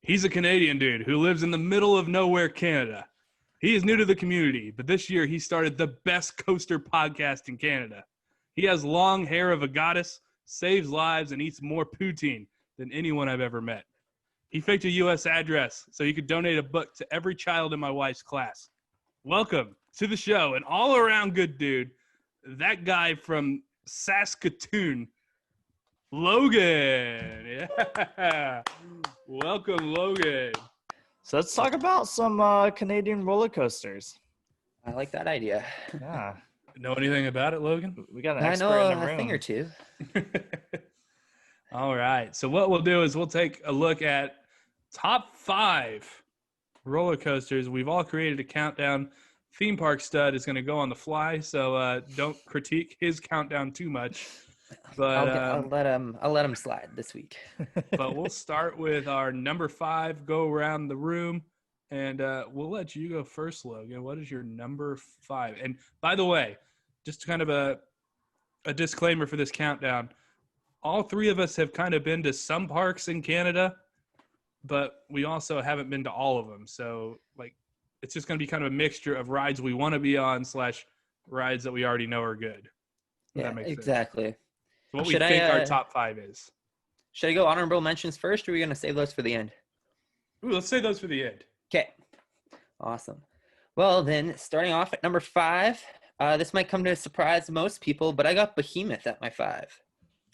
He's a Canadian dude who lives in the middle of nowhere, Canada. He is new to the community, but this year he started the best coaster podcast in Canada. He has long hair of a goddess, saves lives, and eats more poutine than anyone I've ever met. He faked a U.S. address so he could donate a book to every child in my wife's class. Welcome to the show, an all-around good dude, that guy from Saskatoon, Logan. Yeah. Welcome, Logan. So let's talk about some Canadian roller coasters. I like that idea. Yeah. Know anything about it, Logan? We got an I expert know in the room. a thing or two. All right. So what we'll do is we'll take a look at top 5 roller coasters. We've all created a countdown. Theme Park Stud is going to go on the fly, so don't critique his countdown too much. But I'll let him slide this week. But we'll start with our number 5. Go around the room, and we'll let you go first, Logan. What is your number 5? And by the way, just kind of a disclaimer for this countdown. All 3 of us have kind of been to some parks in Canada, but we also haven't been to all of them. So, like, it's just going to be kind of a mixture of rides we want to be on / rides that we already know are good. Yeah, exactly. Sense. So what we think our top 5 is. Should I go honorable mentions first, or are we going to save those for the end? Ooh, let's save those for the end. Okay. Awesome. Well, then, starting off at number 5, this might come to surprise most people, but I got Behemoth at my 5.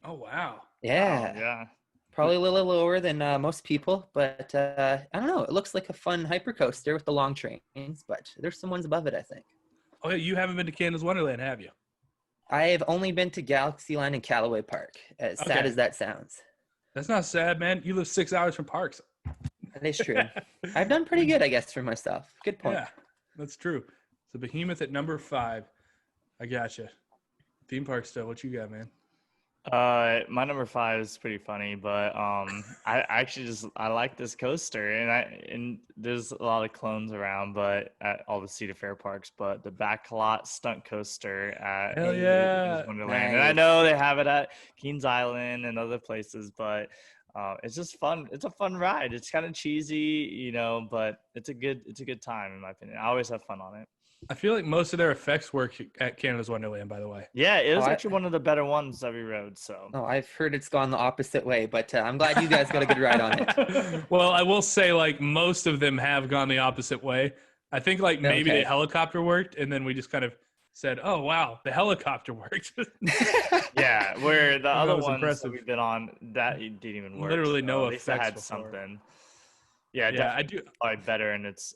Oh, wow. Yeah. Oh, yeah. Probably a little lower than most people, but I don't know. It looks like a fun hypercoaster with the long trains, but there's some ones above it, I think. Oh, yeah, you haven't been to Canada's Wonderland, have you? I have only been to Galaxyland and Callaway Park, as sad as that sounds. That's not sad, man. You live 6 hours from parks. That is true. I've done pretty good, I guess, for myself. Good point. Yeah, that's true. So Behemoth at number 5. I gotcha. Theme Park Stud, what you got, man? My number 5 is pretty funny, but I actually I like this coaster, and there's a lot of clones around, but at all the Cedar Fair parks. But the Backlot Stunt Coaster at Wonderland, nice. And I know they have it at Kings Island and other places, but it's just fun. It's a fun ride. It's kind of cheesy, but it's a good time in my opinion. I always have fun on it. I feel like most of their effects work at Canada's Wonderland, by the way. Yeah, it was actually one of the better ones that we rode. So. Oh, I've heard it's gone the opposite way, but I'm glad you guys got a good ride on it. Well, I will say, like, most of them have gone the opposite way. I think, like, maybe the helicopter worked, and then we just kind of said, oh, wow, the helicopter worked. Yeah, where the other ones impressive. that we've been on, that didn't even work. Literally no at least it effects had before. something. Yeah, I do. Probably better in its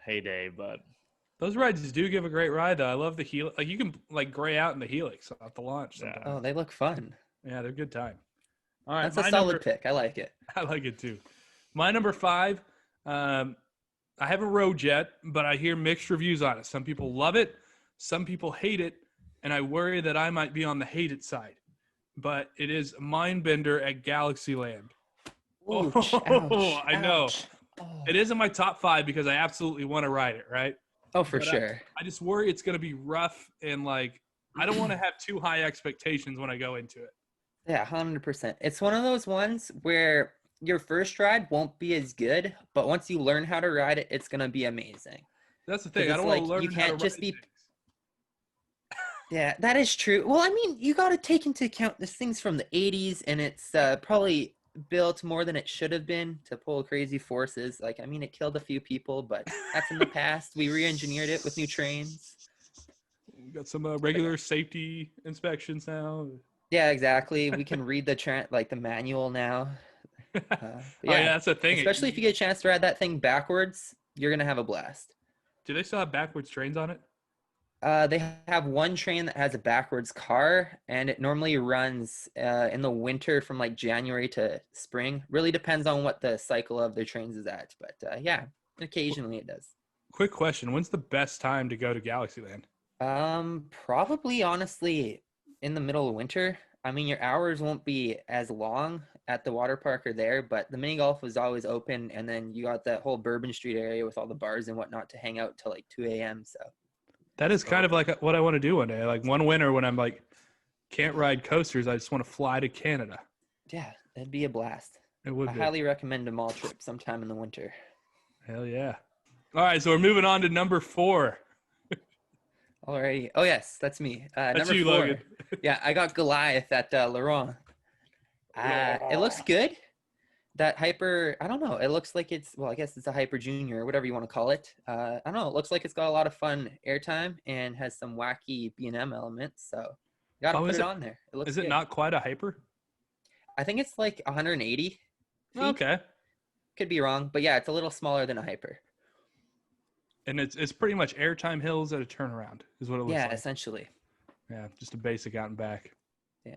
heyday, but Those rides do give a great ride, though. I love the Helix. Like, you can, like, gray out in the Helix off the launch sometimes. Oh, they look fun. Yeah, they're a good time. All right, That's a solid pick. I like it. I like it, too. My number 5, I haven't rode yet, but I hear mixed reviews on it. Some people love it. Some people hate it, and I worry that I might be on the hate it side. But it is Mindbender at Galaxyland. Ouch, I know. ouch. Oh. It is in my top 5 because I absolutely want to ride it, right? Oh, for But sure. I just worry it's going to be rough, and, like, I don't want to have too high expectations when I go into it. Yeah, 100%. It's one of those ones where your first ride won't be as good, but once you learn how to ride it, it's going to be amazing. That's the thing. I don't want to learn you how can't to just ride be. things. Yeah, that is true. Well, I mean, you got to take into account this thing's from the 80s, and it's probably built more than it should have been to pull crazy forces. Like, I mean, it killed a few people, but that's in the past. We re-engineered it with new trains. We got some regular safety inspections now. Yeah, exactly. We can read the manual now. Yeah, that's the thing. Especially if you get a chance to ride that thing backwards, you're going to have a blast. Do they still have backwards trains on it? They have one train that has a backwards car, and it normally runs in the winter from like January to spring. Really depends on what the cycle of their trains is at. But yeah, occasionally it does. Quick question. When's the best time to go to Galaxyland? Probably honestly in the middle of winter. I mean, your hours won't be as long at the water park or there, but the mini golf was always open, and then you got that whole Bourbon Street area with all the bars and whatnot to hang out till like 2 a.m. So That is kind of like what I want to do one day. Like one winter when I'm like, can't ride coasters, I just want to fly to Canada. yeah, that'd be a blast. It would I be. highly recommend a mall trip sometime in the winter. Hell yeah. All right, so we're moving on to number 4. Alrighty. Oh yes, that's me. That's Number you, 4. Logan. Yeah, I got Goliath at Laurent. It looks good. That hyper, I don't know. It looks like I guess it's a hyper junior or whatever you want to call it. I don't know. It looks like it's got a lot of fun airtime and has some wacky B&M elements. So you got to put it on there. It looks Is it good. not quite a hyper? I think it's like 180 feet. Okay. Could be wrong, but yeah, it's a little smaller than a hyper. And it's pretty much airtime hills at a turnaround is what it looks Yeah, like. essentially. Yeah, just a basic out and back. Yeah.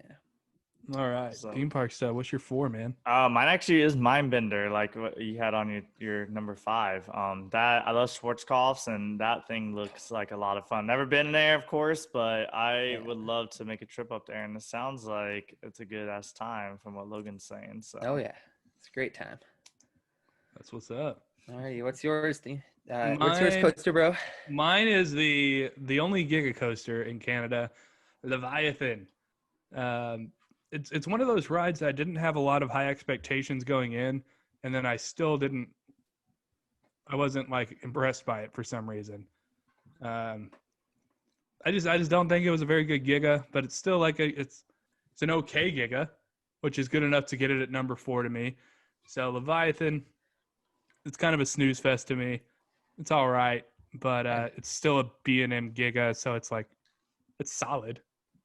All right. So- Theme park stuff. What's your 4, man? Mine actually is Mindbender, like what you had on your number 5. That I love Schwarzkopf's, and that thing looks like a lot of fun. Never been there, of course, but I would love to make a trip up there. And it sounds like it's a good ass time from what Logan's saying. So. Oh yeah, it's a great time. That's what's up. Alrighty, what's yours? What's yours, Coaster Bro? Mine is the only Giga coaster in Canada, Leviathan. It's one of those rides that I didn't have a lot of high expectations going in, and then I wasn't like impressed by it for some reason. I just don't think it was a very good Giga, but it's still like it's an okay Giga, which is good enough to get it at number 4 to me. So Leviathan, it's kind of a snooze fest to me. It's all right, but it's still a B&M Giga, so it's solid.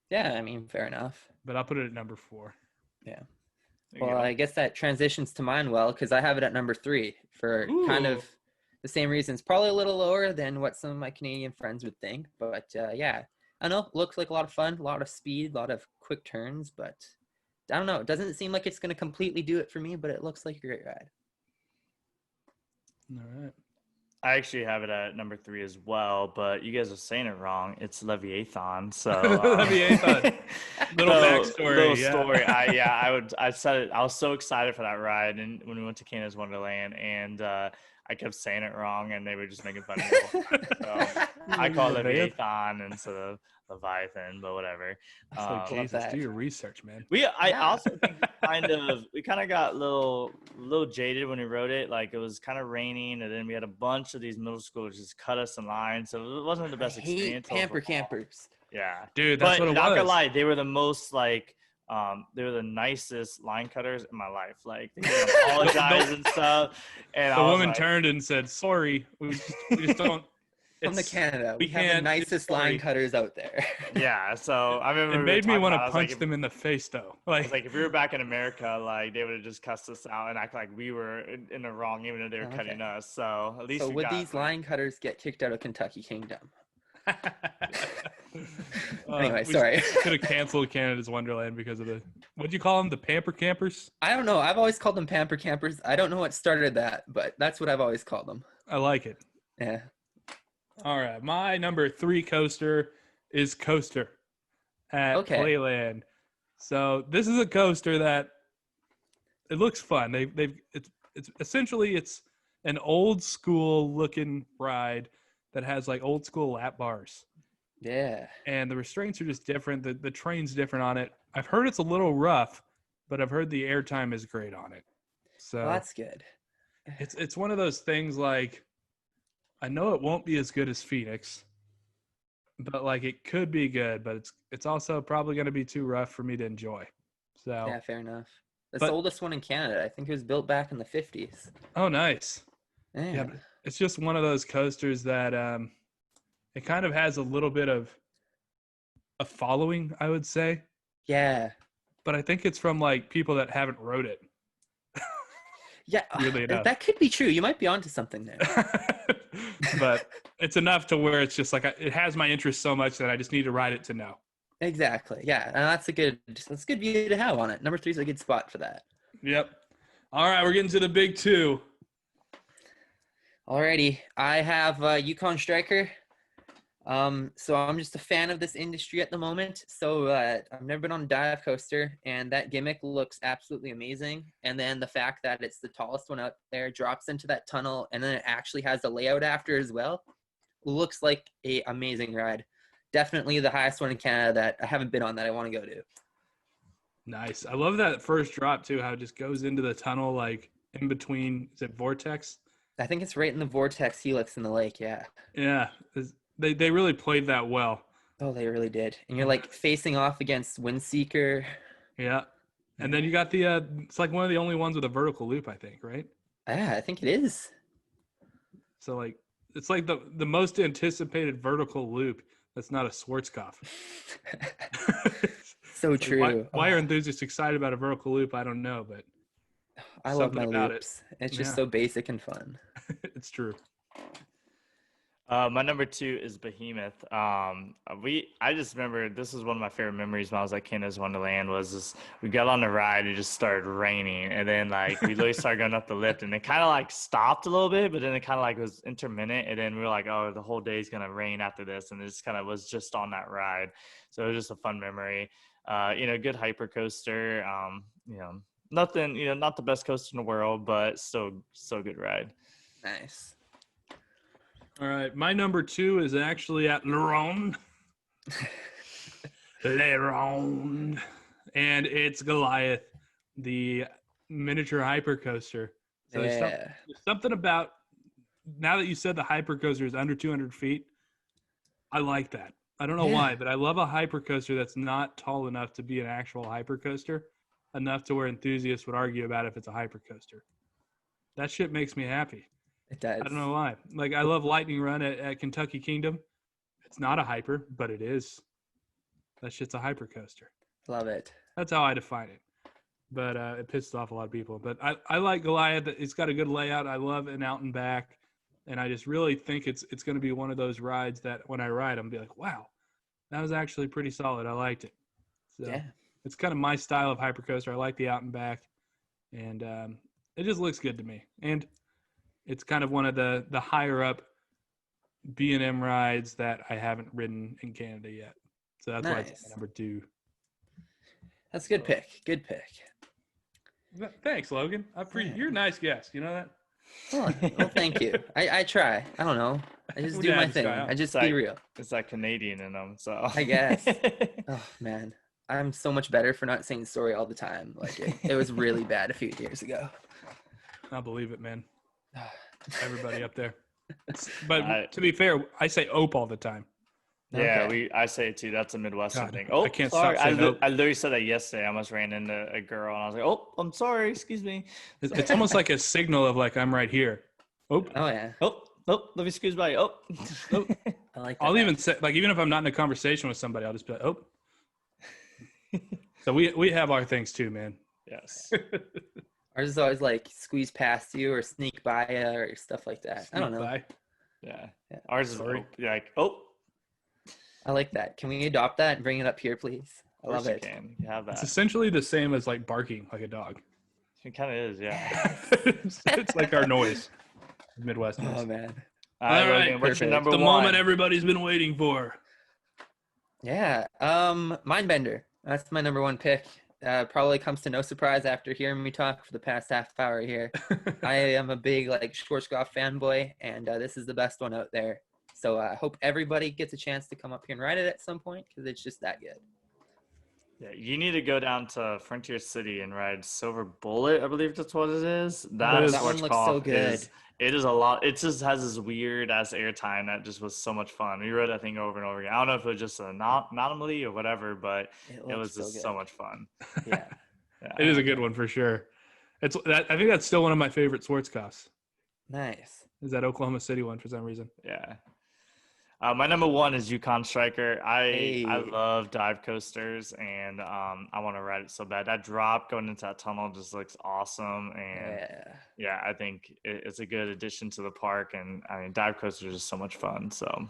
Yeah, I mean, fair enough. But I'll put it at number 4. Yeah. There you Well, go. I guess that transitions to mine well because I have it at number 3 for kind Ooh. of the same reasons. Probably a little lower than what some of my Canadian friends would think, but yeah, I know. Looks like a lot of fun, a lot of speed, a lot of quick turns, but I don't know. It doesn't seem like it's going to completely do it for me, but it looks like a great ride. All right. I actually have it at number 3 as well, but you guys are saying it wrong. It's Leviathan. So Leviathan. Little backstory. Story. I said it. I was so excited for that ride, and when we went to Canada's Wonderland, and I kept saying it wrong, and they were just making fun of me. So I call it Leviathan instead of Leviathan, but whatever. It's like, Jesus, that. do your research, man. I also think we kind of got a little jaded when we wrote it. Like it was kind of raining, and then we had a bunch of these middle schoolers just cut us in line, so it wasn't the best experience. Pamper campers. Yeah, Dude, that's what it was. Not gonna lie, they were the most they were the nicest line cutters in my life. Like they would apologize and stuff. And the woman turned and said, "Sorry, we just don't." From the Canada, we have the can't- nicest line cutters out there. Yeah, so I remember It made me want to to punch them in the face, though. I was like, if we were back in America, like they would have just cussed us out and act like we were in the wrong, even though they were cutting us. So at least. So would these line cutters get kicked out of Kentucky Kingdom? Anyway, sorry. Could have canceled Canada's Wonderland because of what'd you call them? The Pamper Campers? I don't know. I've always called them pamper campers. I don't know what started that, but that's what I've always called them. I like it. Yeah. All right. My number 3 coaster is Coaster at Playland. So this is a coaster that it looks fun. It's essentially it's an old school looking ride that has like old school lap bars. Yeah. And the restraints are just different. The train's different on it. I've heard it's a little rough, but I've heard the airtime is great on it. So well, that's good. It's one of those things like I know it won't be as good as Phoenix, but like it could be good, but it's also probably going to be too rough for me to enjoy. So yeah, fair enough. It's the oldest one in Canada. I think it was built back in the 50s. Oh, nice. Yeah, but it's just one of those coasters that it kind of has a little bit of a following, I would say. Yeah. But I think it's from like people that haven't rode it. Yeah, Really enough. That could be true. You might be onto something there. But it's enough to where it's just like it has my interest so much that I just need to ride it to know. Exactly. Yeah, and that's a good view to have on it. Number 3 is a good spot for that. Yep. All right, we're getting to the big 2. Alrighty, I have Yukon Striker. So I'm just a fan of this industry at the moment. So I've never been on a dive coaster, and that gimmick looks absolutely amazing. And then the fact that it's the tallest one out there, drops into that tunnel, and then it actually has the layout after as well, looks like a amazing ride. Definitely the highest one in Canada that I haven't been on that I want to go to. Nice. I love that first drop too. How it just goes into the tunnel, like in between. Is it vortex? I think it's right in the vortex helix in the lake. Yeah. Yeah. They really played that well. Oh, they really did. And you're like facing off against Windseeker. Yeah. And then you got the it's like one of the only ones with a vertical loop, I think, right? Yeah, I think it is. So like it's like the most anticipated vertical loop that's not a Schwarzkopf. So true. Why are enthusiasts excited about a vertical loop? I don't know, but I love my about loops. It's just so basic and fun. It's true. My number 2 is Behemoth. I just remember this was one of my favorite memories when I was at Canada's Wonderland. Was this, we got on the ride, it just started raining, and then like we literally started going up the lift, and it kind of like stopped a little bit, but then it kind of like was intermittent, and then we were like, oh, the whole day's gonna rain after this, and it just kind of was just on that ride. So it was just a fun memory. Good hyper coaster. Nothing, not the best coaster in the world, but still so good ride. Nice. All right, my number 2 is actually at Le Ronde. Le Ronde. And it's Goliath, the miniature hypercoaster. So there's something about, now that you said the hypercoaster is under 200 feet, I like that. I don't know why, but I love a hypercoaster that's not tall enough to be an actual hypercoaster, enough to where enthusiasts would argue about if it's a hypercoaster. That shit makes me happy. It does. I don't know why. Like, I love Lightning Run at Kentucky Kingdom. It's not a hyper, but it is. That shit's a hyper coaster. Love it. That's how I define it. But it pissed off a lot of people. But I like Goliath. It's got a good layout. I love an out and back. And I just really think it's going to be one of those rides that when I ride, I'm going to be like, wow, that was actually pretty solid. I liked it. So it's kind of my style of hyper coaster. I like the out and back. And it just looks good to me. And it's kind of one of the higher up B&M rides that I haven't ridden in Canada yet. So that's why it's number 2. That's a good pick. Good pick. Thanks, Logan. You're a nice guest. You know that? Well, thank you. I try. I don't know. I just do my thing. I just be real. It's like Canadian in them, so. I guess. Oh, man. I'm so much better for not saying sorry all the time. Like, it was really bad a few years ago. I believe it, man. Everybody up there. But to be fair, I say ope all the time. Yeah, I say it too. That's a Midwestern thing. Oh, I can't sorry. stop saying ope. I literally said that yesterday. I almost ran into a girl, and I was like, "Oh, I'm sorry. Excuse me." It's almost like a signal of like I'm right here. Ope. Oh yeah. Oh, let me excuse me. Oh. I like that. I'll even say, like, even if I'm not in a conversation with somebody, I'll just be like, "Oh." So we have our things too, man. Yes. Ours is always like squeeze past you or sneak by you or stuff like that. I don't know. By. Yeah. Ours is like, oh. I like that. Can we adopt that and bring it up here, please? I love it. You have that. It's essentially the same as like barking like a dog. It kind of is, yeah. It's like our noise, Midwesterners. Oh man. All right, what's your number 1? The moment everybody's been waiting for. Yeah. Mindbender. That's my number 1 pick. Probably comes to no surprise after hearing me talk for the past half hour here. I am a big like Schwarzkopf fanboy, and this is the best one out there. So I hope everybody gets a chance to come up here and ride it at some point because it's just that good. Yeah, you need to go down to Frontier City and ride Silver Bullet. I believe that's what it is. That one looks so good. It is a lot. It just has this weird ass airtime that just was so much fun. We rode that thing over and over again. I don't know if it was just an anomaly or whatever, but it was just so much fun. Yeah. It is a good one for sure. I think that's still one of my favorite Schwarzkopfs. Nice. Is that Oklahoma City one for some reason? Yeah. My number 1 is Yukon Striker. I love dive coasters, and I want to ride it so bad. That drop going into that tunnel just looks awesome, and I think it's a good addition to the park. And I mean, dive coasters are just so much fun. So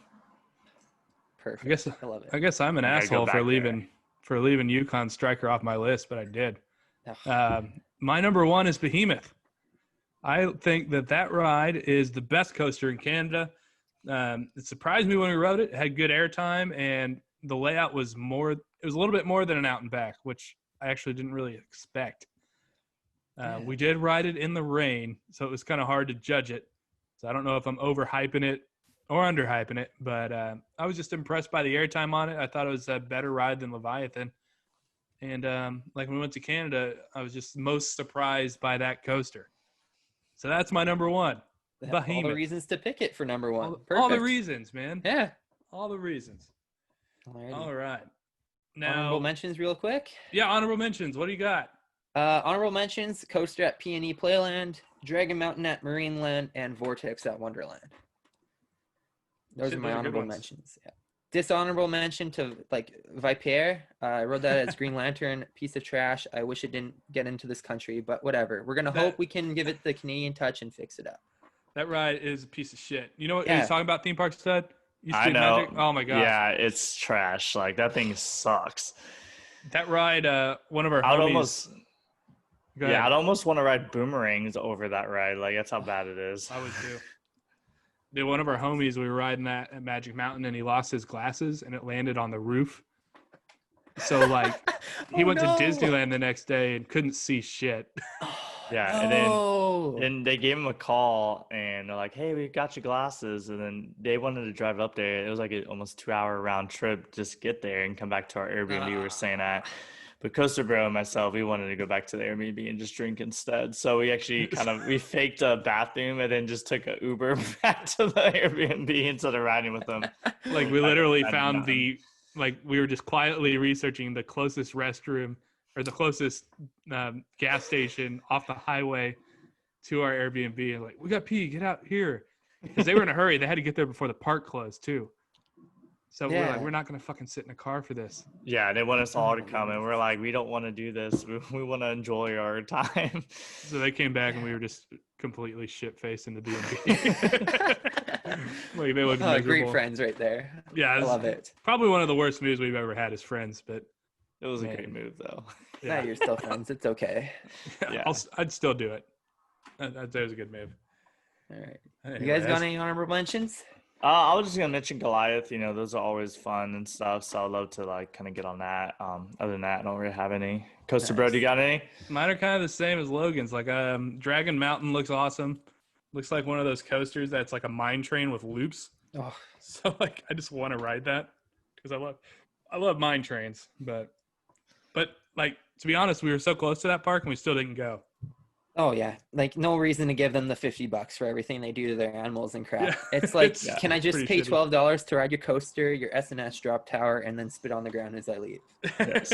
perfect. I love it. I guess I'm an asshole for leaving Yukon Striker off my list, but I did. My number 1 is Behemoth. I think that ride is the best coaster in Canada. It surprised me when we rode it. It had good airtime, and the layout was more. It was a little bit more than an out and back, which I actually didn't really expect. We did ride it in the rain, so it was kind of hard to judge it. So I don't know if I'm overhyping it or underhyping it, but I was just impressed by the airtime on it. I thought it was a better ride than Leviathan, And like when we went to Canada, I was just most surprised by that coaster. So that's my number one. That's all the Behemoth. reasons to pick it for number one. All the Perfect. reasons, man. Yeah. All the reasons. Alrighty. All right. Now, Honorable mentions real quick. Yeah, honorable mentions. What do you got? Honorable mentions, coaster at P&E Playland, Dragon Mountain at Marineland, and Vortex at Wonderland. Those are my honorable mentions. Yeah. Dishonorable mention to like Vipier. I wrote that as Green Lantern, piece of trash. I wish it didn't get into this country, but whatever. We're gonna hope we can give it the Canadian touch and fix it up. That ride is a piece of shit. You know what he's talking about? Theme park stud. I know. Magic? Oh my god. Yeah, it's trash. Like that thing sucks. That ride. One of our homies. I'd almost want to ride boomerangs over that ride. Like that's how bad it is. I would too. Dude, one of our homies, we were riding that at Magic Mountain, and he lost his glasses, and it landed on the roof. So, like, he went to Disneyland the next day and couldn't see shit. Yeah, and then they gave him a call, and they're like, hey, we got your glasses. And then they wanted to drive up there. It was like an almost 2-hour round trip just to get there and come back to our Airbnb. We were staying at. But Coaster Bro and myself, we wanted to go back to the Airbnb and just drink instead. So we actually we faked a bathroom and then just took an Uber back to the Airbnb instead of riding with them. Like we literally found we were just quietly researching the closest restroom or the closest gas station off the highway to our Airbnb. And like, we got pee, get out here. Because they were in a hurry. They had to get there before the park closed too. So we're like, we're not going to fucking sit in a car for this. Yeah, they want us all to come, and we're like, we don't want to do this. We want to enjoy our time. So they came back, and we were just completely shit-faced in the B&B. Like, they looked miserable. Great friends right there. Yeah, I love it. Probably one of the worst moves we've ever had as friends, but it was a great move, though. Yeah, you're still friends. It's okay. Yeah. I'd still do it. That was a good move. All right. Anyway, you guys got any honorable mentions? I was just gonna mention Goliath. You know, those are always fun and stuff. So I'd love to like kind of get on that. Other than that, I don't really have any. Coaster Bro, do you got any? Mine are kind of the same as Logan's. Like, Dragon Mountain looks awesome. Looks like one of those coasters that's like a mine train with loops. Oh, so like I just want to ride that because I love mine trains. But like to be honest, we were so close to that park and we still didn't go. Oh yeah, like no reason to give them the $50 for everything they do to their animals and crap. Yeah. It's like, can I just pay $12 to ride your coaster, your S&S drop tower, and then spit on the ground as I leave? Yes.